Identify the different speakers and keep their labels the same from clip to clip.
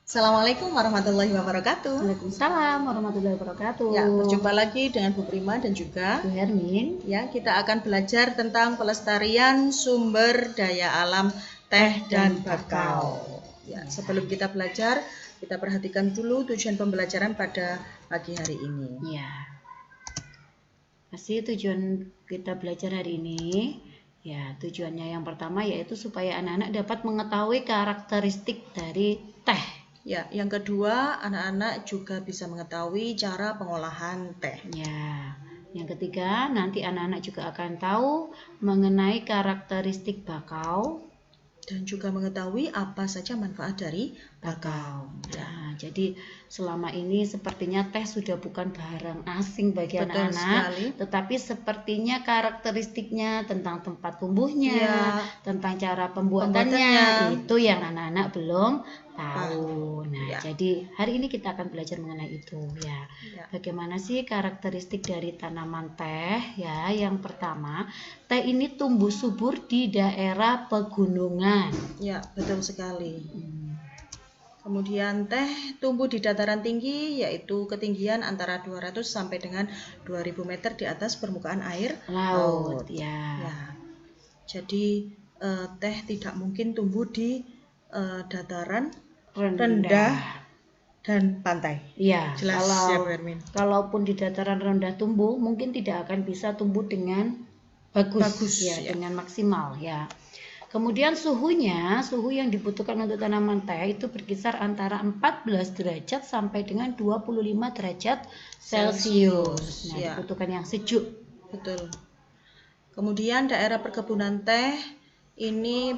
Speaker 1: Assalamualaikum warahmatullahi wabarakatuh.
Speaker 2: Waalaikumsalam warahmatullahi wabarakatuh.
Speaker 1: Ya, berjumpa lagi dengan Bu Prima dan juga
Speaker 2: Bu Hermin.
Speaker 1: Ya, kita akan belajar tentang pelestarian sumber daya alam teh dan bakau. Ya, sebelum kita belajar, kita perhatikan dulu tujuan pembelajaran pada pagi hari ini.
Speaker 2: Ya. Pasti tujuan kita belajar hari ini, ya tujuannya yang pertama yaitu supaya anak-anak dapat mengetahui karakteristik dari teh.
Speaker 1: Ya, yang kedua, anak-anak juga bisa mengetahui cara pengolahan teh.
Speaker 2: Ya. Yang ketiga, nanti anak-anak juga akan tahu mengenai karakteristik bakau
Speaker 1: dan juga mengetahui apa saja manfaat dari bakau.
Speaker 2: Nah, jadi selama ini sepertinya teh sudah bukan barang asing bagi
Speaker 1: Betul
Speaker 2: anak-anak,
Speaker 1: sekali.
Speaker 2: tetapi sepertinya karakteristiknya tentang tempat tumbuhnya,
Speaker 1: Ya,
Speaker 2: tentang cara pembuatannya, itu yang anak-anak belum tahu. Nah,
Speaker 1: ya.
Speaker 2: jadi hari ini kita akan belajar mengenai itu ya. Bagaimana sih karakteristik dari tanaman teh ya? Yang pertama, teh ini tumbuh subur di daerah pegunungan.
Speaker 1: Ya, betul sekali. Kemudian teh tumbuh di dataran tinggi, yaitu ketinggian antara 200 sampai dengan 2000 meter di atas permukaan air laut.
Speaker 2: Ya.
Speaker 1: Jadi teh tidak mungkin tumbuh di dataran rendah dan pantai.
Speaker 2: Ya,
Speaker 1: jelas ya Bu Hermin.
Speaker 2: Kalaupun di dataran rendah tumbuh, mungkin tidak akan bisa tumbuh dengan bagus ya, dengan maksimal ya. Kemudian suhu yang dibutuhkan untuk tanaman teh itu berkisar antara 14 derajat sampai dengan 25 derajat Celcius. Nah, dibutuhkan yang sejuk.
Speaker 1: Betul. Kemudian daerah perkebunan teh ini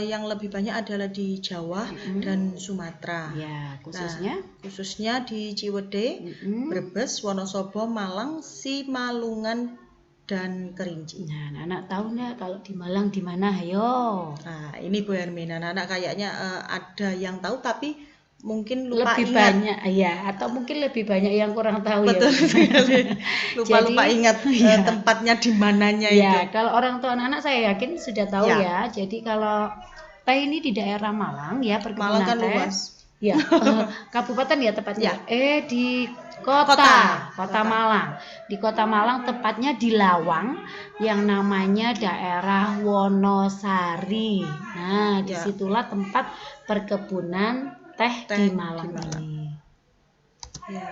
Speaker 1: yang lebih banyak adalah di Jawa dan Sumatera.
Speaker 2: Ya,
Speaker 1: khususnya di Ciwidey, Brebes, Wonosobo, Malang, Simalungan, dan Kerinci.
Speaker 2: Nah, anak tahu nggak kalau di Malang di mana? Ayo.
Speaker 1: Nah, ini Bu Hermin, anak kayaknya ada yang tahu tapi mungkin lupa
Speaker 2: lebih
Speaker 1: ingat.
Speaker 2: Banyak ya, atau mungkin lebih banyak yang kurang tahu.
Speaker 1: Betul sekali. Lupa ingat tempatnya di mananya
Speaker 2: ya,
Speaker 1: itu.
Speaker 2: Kalau orang tua anak saya yakin sudah tahu ya. Jadi kalau teh ini di daerah Malang ya, perkebunan
Speaker 1: Malang kan
Speaker 2: teh.
Speaker 1: Luas.
Speaker 2: Ya, kabupaten ya tepatnya. Di kota Malang. Di kota Malang tepatnya di Lawang yang namanya daerah Wonosari. Nah, disitulah tempat perkebunan teh di Malang ini.
Speaker 1: Ya.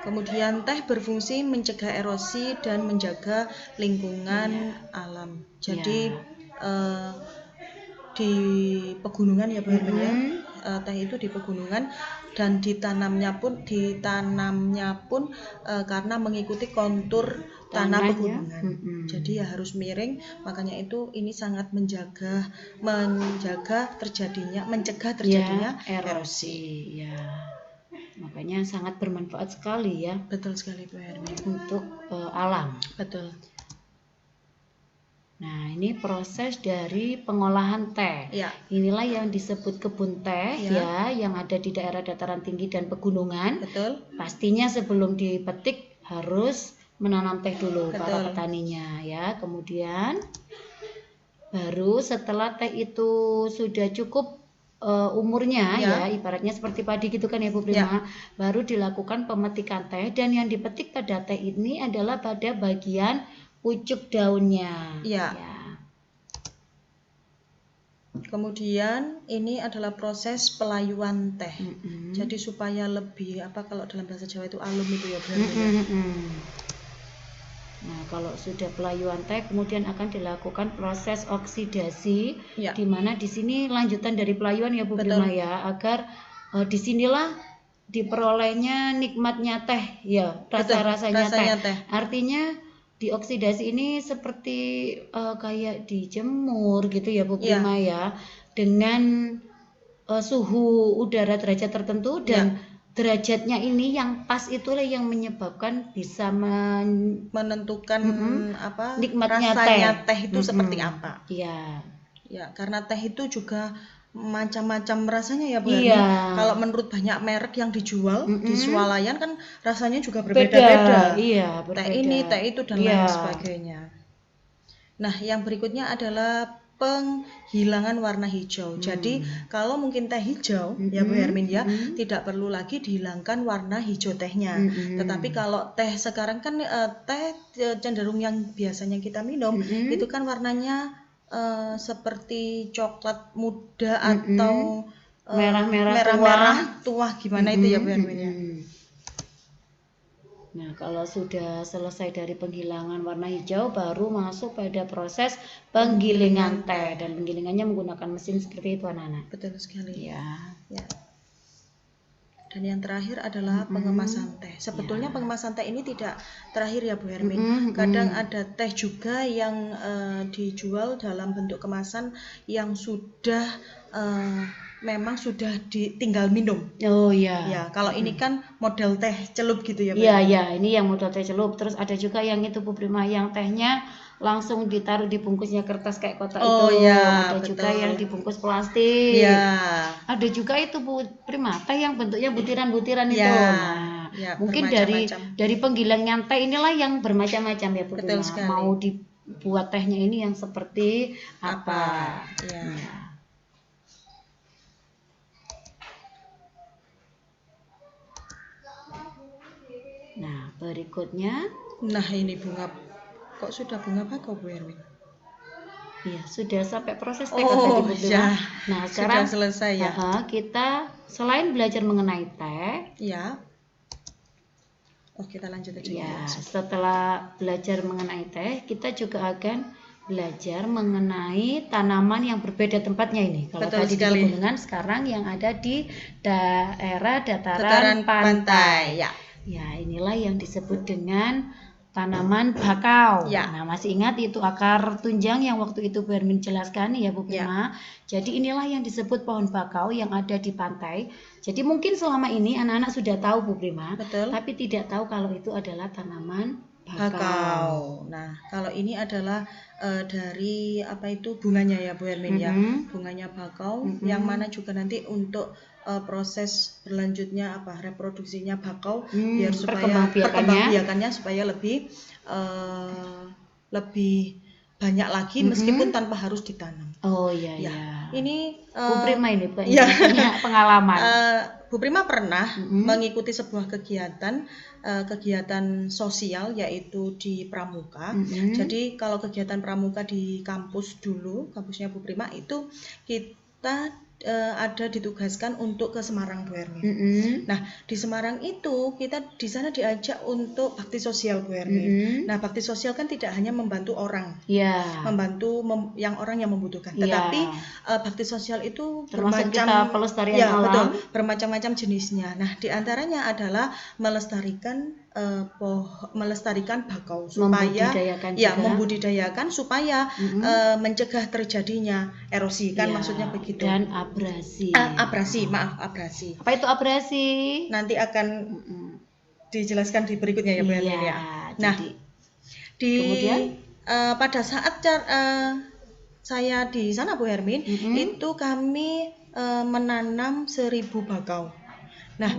Speaker 1: Kemudian teh berfungsi mencegah erosi dan menjaga lingkungan alam. Jadi di pegunungan ya Bu Hermin ya. Teh itu di pegunungan dan ditanamnya pun karena mengikuti kontur tanah pegunungan. Jadi ya harus miring, makanya itu ini sangat mencegah terjadinya erosi.
Speaker 2: Ya. Makanya sangat bermanfaat sekali ya.
Speaker 1: Betul sekali Bu Hermin.
Speaker 2: Untuk alam.
Speaker 1: Betul.
Speaker 2: Nah, ini proses dari pengolahan teh.
Speaker 1: Ya.
Speaker 2: Inilah yang disebut kebun teh ya, yang ada di daerah dataran tinggi dan pegunungan.
Speaker 1: Betul.
Speaker 2: Pastinya sebelum dipetik harus menanam teh dulu para petaninya ya. Kemudian baru setelah teh itu sudah cukup umurnya ya, ibaratnya seperti padi gitu kan ya Bu Prima, baru dilakukan pemetikan teh, dan yang dipetik pada teh ini adalah pada bagian pucuk daunnya.
Speaker 1: Ya. Kemudian ini adalah proses pelayuan teh. Jadi supaya lebih kalau dalam bahasa Jawa itu alum itu ya Bu.
Speaker 2: Nah, kalau sudah pelayuan teh kemudian akan dilakukan proses oksidasi, di mana di sini lanjutan dari pelayuan ya Bu Prima ya, agar disinilah diperolehnya nikmatnya teh ya, rasa-rasanya teh. Artinya dioksidasi ini seperti kayak dijemur gitu ya Bu Prima ya, dengan suhu udara derajat tertentu, dan derajatnya ini yang pas itulah yang menyebabkan bisa
Speaker 1: menentukan
Speaker 2: nikmatnya
Speaker 1: teh itu seperti apa.
Speaker 2: Iya.
Speaker 1: Ya, karena teh itu juga macam-macam rasanya ya Bu Hermin. Kalau menurut banyak merek yang dijual di swalayan kan rasanya juga berbeda-beda.
Speaker 2: Berbeda.
Speaker 1: Teh ini, teh itu dan lain sebagainya. Nah, yang berikutnya adalah penghilangan warna hijau. Jadi kalau mungkin teh hijau ya Bu Hermin ya, tidak perlu lagi dihilangkan warna hijau tehnya. Tetapi kalau teh sekarang kan teh cenderung yang biasanya kita minum itu kan warnanya seperti coklat muda atau merah-merah tua gimana itu ya Bu Hermin ya.
Speaker 2: Nah, kalau sudah selesai dari penghilangan warna hijau, baru masuk pada proses penggilingan teh, dan penggilingannya menggunakan mesin seperti itu anak-anak.
Speaker 1: Betul sekali.
Speaker 2: Ya.
Speaker 1: Dan yang terakhir adalah pengemasan teh. Sebetulnya pengemasan teh ini tidak terakhir ya Bu Hermin. Kadang ada teh juga yang dijual dalam bentuk kemasan yang sudah memang sudah tinggal minum.
Speaker 2: Oh iya.
Speaker 1: Ya, kalau ini kan model teh celup gitu ya Bu.
Speaker 2: Iya, ini yang model teh celup. Terus ada juga yang itu Bu Prima, yang tehnya langsung ditaruh di bungkusnya kertas kayak kotak itu.
Speaker 1: Iya,
Speaker 2: ada
Speaker 1: betul.
Speaker 2: juga yang dibungkus plastik.
Speaker 1: Iya.
Speaker 2: Ada juga itu Bu Prima, teh yang bentuknya butiran-butiran itu. Nah, mungkin dari penggilingan teh inilah yang bermacam-macam ya Bu Prima. Mau dibuat tehnya ini yang seperti apa?
Speaker 1: Ya.
Speaker 2: Nah, berikutnya.
Speaker 1: Nah, ini bunga. Kok sudah bunga bakau Bu Hermin?
Speaker 2: Iya, sudah sampai proses teh tadi Bu.
Speaker 1: Ya.
Speaker 2: Nah, sekarang
Speaker 1: sudah selesai ya.
Speaker 2: Kita selain belajar mengenai teh,
Speaker 1: ya. Kita lanjut aja.
Speaker 2: Ya, setelah belajar mengenai teh, kita juga akan belajar mengenai tanaman yang berbeda tempatnya ini. Kalau tadi di pegunungan, sekarang yang ada di daerah dataran pantai. Ya, inilah yang disebut dengan tanaman bakau. Nah, masih ingat itu akar tunjang yang waktu itu Bu Hermin jelaskan ya Bu Prima. Jadi inilah yang disebut pohon bakau yang ada di pantai. Jadi mungkin selama ini anak-anak sudah tahu Bu Prima, tapi tidak tahu kalau itu adalah tanaman bakau.
Speaker 1: Nah, kalau ini adalah dari bunganya ya Bu Hermin ya. Bunganya bakau yang mana juga nanti untuk proses berlanjutnya reproduksinya bakau biar supaya perkembangbiakannya supaya lebih banyak lagi meskipun tanpa harus ditanam.
Speaker 2: Oh iya.
Speaker 1: Ini
Speaker 2: Bu Prima ini punya pengalaman.
Speaker 1: Bu Prima pernah mengikuti sebuah kegiatan sosial yaitu di Pramuka. Jadi kalau kegiatan Pramuka di kampus dulu, kampusnya Bu Prima itu kita ada ditugaskan untuk ke Semarang Bu Hermin. Nah, di Semarang itu kita di sana diajak untuk bakti sosial Bu Hermin. Nah, bakti sosial kan tidak hanya membantu orang, membantu orang yang membutuhkan, tetapi bakti sosial itu
Speaker 2: pelestarian alam.
Speaker 1: Betul, bermacam-macam jenisnya. Nah, diantaranya adalah melestarikan bakau supaya membudidayakan supaya mencegah terjadinya erosi kan maksudnya begitu.
Speaker 2: Dan abrasi.
Speaker 1: Abrasi.
Speaker 2: Apa itu abrasi?
Speaker 1: Nanti akan dijelaskan di berikutnya ya Bu Hermin ya. Nah, kemudian pada saat saya di sana Bu Hermin itu kami menanam 1000 bakau. Nah,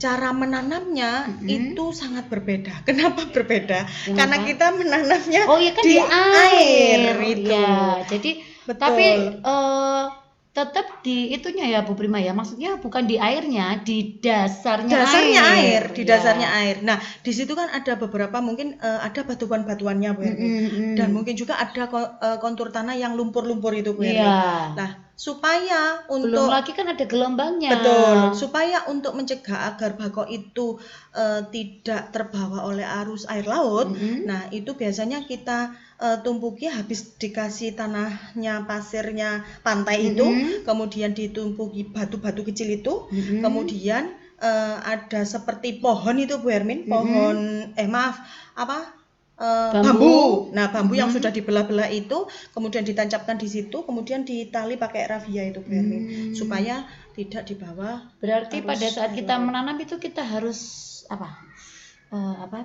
Speaker 1: cara menanamnya itu sangat berbeda. Kenapa berbeda? Karena kita menanamnya
Speaker 2: di air
Speaker 1: itu.
Speaker 2: Ya, jadi tapi tetap di itunya ya Bu Prima ya. Maksudnya bukan di airnya, di dasarnya air.
Speaker 1: Di dasarnya air. Nah, di situ kan ada beberapa mungkin ada batuan-batuannya Bu Hermin. Dan mungkin juga ada kontur tanah yang lumpur-lumpur itu Bu Hermin. Nah, supaya
Speaker 2: belum lagi kan ada gelombangnya.
Speaker 1: Betul, supaya untuk mencegah agar bakau itu tidak terbawa oleh arus air laut. Nah, itu biasanya kita tumpuki habis dikasih tanahnya, pasirnya pantai itu, kemudian ditumpuki batu-batu kecil itu, kemudian ada seperti pohon itu Bu Hermin, bambu. Nah, bambu yang sudah dibelah-belah itu kemudian ditancapkan di situ, kemudian ditali pakai rafia itu Bu Hermin, supaya tidak dibawa.
Speaker 2: Berarti pada saat kita menanam itu kita harus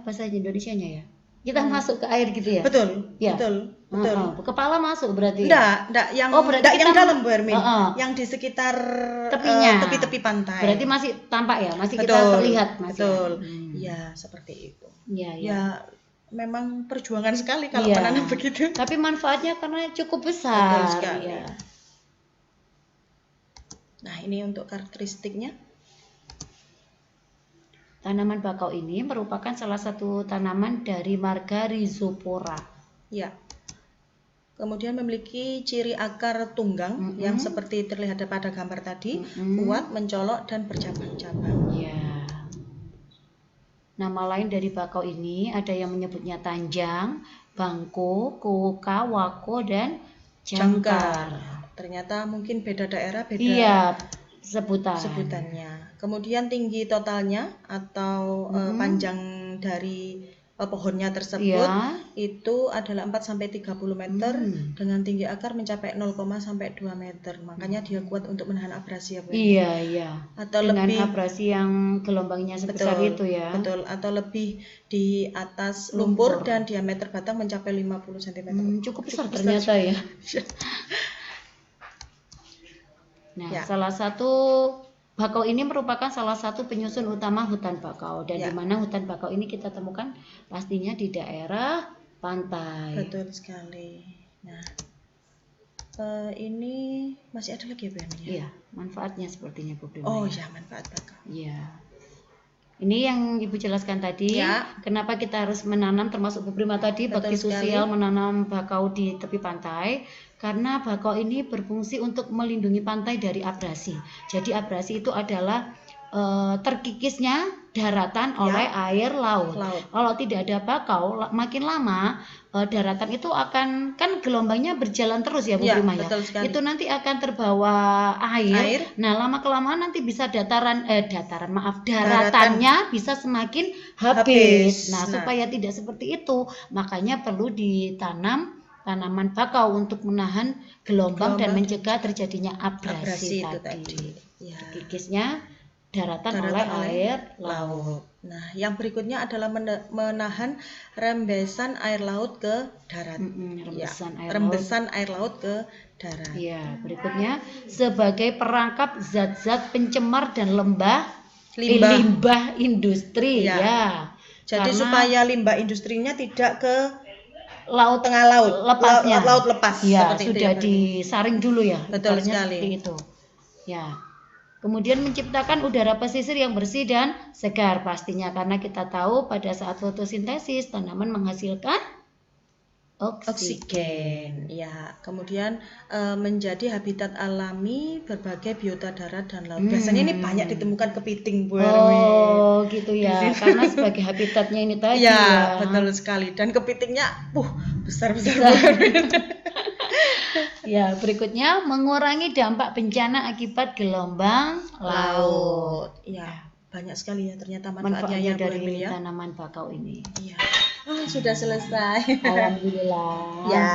Speaker 2: bahasa Indonesianya ya? Kita masuk ke air gitu ya?
Speaker 1: Betul.
Speaker 2: Kepala masuk berarti.
Speaker 1: Enggak yang dalam Bu Hermin, yang di sekitar
Speaker 2: tepinya,
Speaker 1: tepi-tepi pantai.
Speaker 2: Berarti masih tampak ya, masih kita terlihat masih.
Speaker 1: Betul. Ya, seperti itu.
Speaker 2: Ya.
Speaker 1: memang perjuangan sekali kalau
Speaker 2: Iya.
Speaker 1: menanam begitu.
Speaker 2: Tapi manfaatnya karena cukup besar.
Speaker 1: Betul sekali.
Speaker 2: Ya.
Speaker 1: Nah, ini untuk karakteristiknya.
Speaker 2: Tanaman bakau ini merupakan salah satu tanaman dari marga Rhizopora.
Speaker 1: Ya. Kemudian memiliki ciri akar tunggang yang seperti terlihat pada gambar tadi, kuat, mencolok, dan bercabang-cabang.
Speaker 2: Ya. Nama lain dari bakau ini ada yang menyebutnya tanjang, bangko, koka, wako, dan jangkar.
Speaker 1: Ternyata mungkin beda daerah, beda
Speaker 2: Iya,
Speaker 1: sebutannya. Kemudian tinggi totalnya atau panjang dari pohonnya tersebut itu adalah 4-30 meter dengan tinggi akar mencapai 0, sampai 2 meter. Makanya dia kuat untuk menahan abrasi ya, Bu.
Speaker 2: Iya.
Speaker 1: Atau
Speaker 2: dengan
Speaker 1: lebih
Speaker 2: abrasi yang gelombangnya sebesar itu ya.
Speaker 1: Betul, atau lebih di atas lumpur dan diameter batang mencapai 50 cm.
Speaker 2: Cukup besar ternyata ya. Nah, salah satu bakau ini merupakan salah satu penyusun utama hutan bakau dan di mana hutan bakau ini kita temukan pastinya di daerah pantai.
Speaker 1: Betul sekali. Nah, ini masih ada lagi ya, Bu?
Speaker 2: Iya, manfaatnya sepertinya Bu Prima.
Speaker 1: Oh ya, manfaat bakau.
Speaker 2: Iya. Ini yang Ibu jelaskan tadi, kenapa kita harus menanam, termasuk Bu Prima tadi, bakti sosial menanam bakau di tepi pantai, karena bakau ini berfungsi untuk melindungi pantai dari abrasi. Jadi abrasi itu adalah terkikisnya daratan oleh air laut. Kalau tidak ada bakau, makin lama daratan itu akan, kan gelombangnya berjalan terus ya Bu Prima ya. Itu nanti akan terbawa air. Nah, lama kelamaan nanti bisa daratannya bisa semakin habis. Nah, supaya tidak seperti itu, makanya perlu ditanam tanaman bakau untuk menahan gelombang dan mencegah terjadinya abrasi tadi. Terkikisnya daratan oleh air laut.
Speaker 1: Nah, yang berikutnya adalah menahan rembesan air laut ke darat. Rembesan air laut ke darat.
Speaker 2: Ya, berikutnya sebagai perangkap zat-zat pencemar dan limbah industri. Ya.
Speaker 1: Jadi supaya limbah industrinya tidak ke
Speaker 2: laut
Speaker 1: tengah laut, laut lepas.
Speaker 2: Ya, sudah disaring dulu ya.
Speaker 1: Betul sekali.
Speaker 2: Seperti itu. Ya. Kemudian menciptakan udara pesisir yang bersih dan segar pastinya, karena kita tahu pada saat fotosintesis tanaman menghasilkan oksigen.
Speaker 1: Ya, kemudian menjadi habitat alami berbagai biota darat dan laut. Biasanya ini banyak ditemukan kepiting, Bu Ermi.
Speaker 2: Oh, gitu ya. Karena sebagai habitatnya ini tadi
Speaker 1: ya. Betul sekali. Dan kepitingnya besar-besar.
Speaker 2: Ya, berikutnya mengurangi dampak bencana akibat gelombang laut.
Speaker 1: Ya, banyak sekali ya ternyata manfaatnya
Speaker 2: dari tanaman bakau ini.
Speaker 1: Iya. Sudah selesai.
Speaker 2: Alhamdulillah.
Speaker 1: Ya.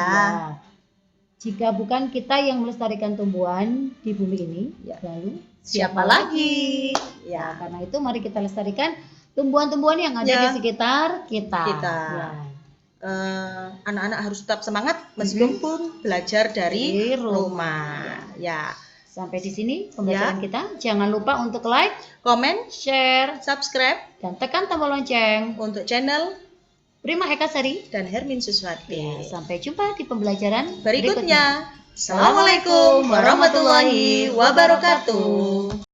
Speaker 2: Jika bukan kita yang melestarikan tumbuhan di bumi ini, lalu siapa lagi? Ya, karena itu mari kita lestarikan tumbuhan-tumbuhan yang ada di sekitar kita. Ya.
Speaker 1: Anak-anak harus tetap semangat meskipun belajar dari rumah. Ya.
Speaker 2: Sampai di sini pembelajaran kita. Jangan lupa untuk like,
Speaker 1: komen,
Speaker 2: share,
Speaker 1: subscribe,
Speaker 2: dan tekan tombol lonceng
Speaker 1: untuk channel
Speaker 2: Prima Ekasari
Speaker 1: dan Hermin Suswati.
Speaker 2: Ya, sampai jumpa di pembelajaran
Speaker 1: berikutnya. Assalamualaikum warahmatullahi wabarakatuh.